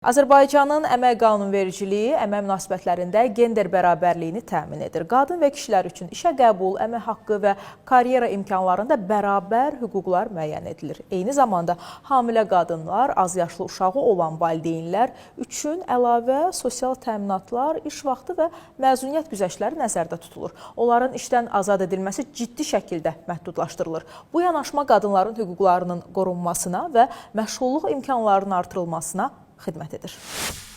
Azərbaycanın əmək qanunvericiliyi əmək münasibətlərində gender bərabərliyini təmin edir. Qadın və kişilər üçün işə qəbul, əmək haqqı və karyera imkanlarında bərabər hüquqlar müəyyən edilir. Eyni zamanda hamilə qadınlar, azyaşlı uşağı olan valideynlər üçün əlavə sosial təminatlar, iş vaxtı və məzuniyyət güzəştləri nəzərdə tutulur. Onların işdən azad edilməsi ciddi şəkildə məhdudlaşdırılır. Bu yanaşma qadınların hüquqlarının qorunmasına və məşğulluq imkanlarının artırılmasına xidmət edir.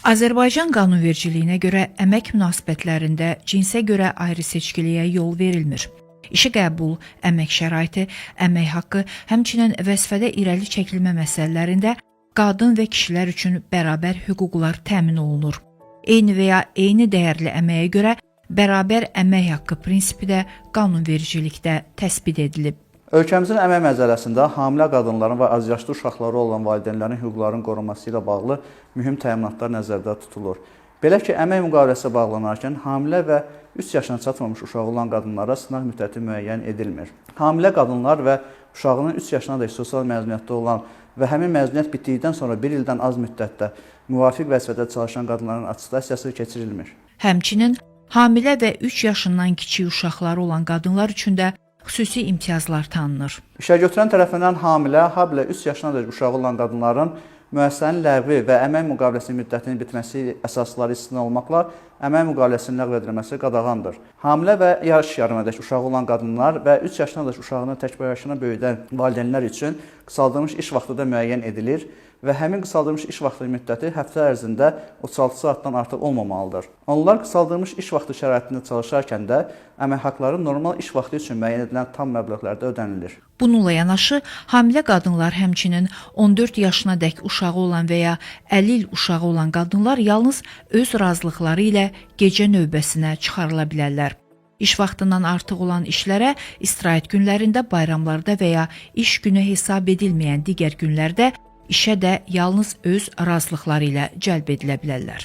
Azərbaycan qanunvericiliyinə görə əmək münasibətlərində cinsə görə ayrı seçkiliyə yol verilmir. İşə qəbul, əmək şəraiti, əmək haqqı, həmçinin vəzifədə irəli çəkilmə məsələlərində qadın və kişilər üçün bərabər hüquqlar təmin olunur. Eyni və ya eyni dəyərli əməyə görə bərabər əmək haqqı prinsipi də qanunvericilikdə təsbit edilib. Ölkəmizin əmək məcəlləsində hamilə qadınların və azyaşlı uşaqları olan valideynlərin hüquqlarının qorunması ilə bağlı mühüm təminatlar nəzərdə tutulur. Belə ki, əmək müqaviləsi bağlanarkən hamilə və 3 yaşına çatmamış uşağı olan qadınlara sınaq müddəti müəyyən edilmir. Hamilə qadınlar və uşağının 3 yaşına dək sosial məzuniyyətdə olan və həmin məzuniyyət bitdikdən sonra 1 ildən az müddətdə müvafiq vəzifədə çalışan qadınların attestasiyası keçirilmir. Həmçinin hamilə və 3 yaşından kiçik uşaqları olan qadınlar üçün də xüsusi imtiyazlar tanınır. İşəgötürən tərəfindən hamilə, habelə 3 yaşına dək uşağı olan qadınların müəssisənin ləğvi və əmək müqaviləsi müddətinin bitməsi əsasları istisna olmaqla əmək müqaviləsinin ləğv edilməsi qadağandır. Hamilə və yaş yarımədək uşağı olan qadınlar və 3 yaşına dək uşağını təkbaşına böyüdən valideynlər üçün qısaldılmış iş vaxtı da müəyyən edilir və həmin qısaldılmış iş vaxtı müddəti həftə ərzində 36 saatdan artıq olmamalıdır. Onlar qısaldılmış iş vaxtı şəraitində çalışarkən də əmək haqları normal iş vaxtı üçün müəyyən edilən tam məbləğlərdə ödənilir. Bununla yanaşı, hamilə qadınlar həmçinin 14 yaşına dək uşağı olan və ya 50 il uşağı olan qadınlar yalnız öz razılıqları ilə gecə növbəsinə çıxarıla bilərlər. İş vaxtından artıq olan işlərə istirahət günlərində, bayramlarda və ya iş günü hesab edilməyən digər günlərdə işə də yalnız öz razılıqları ilə cəlb edilə bilərlər.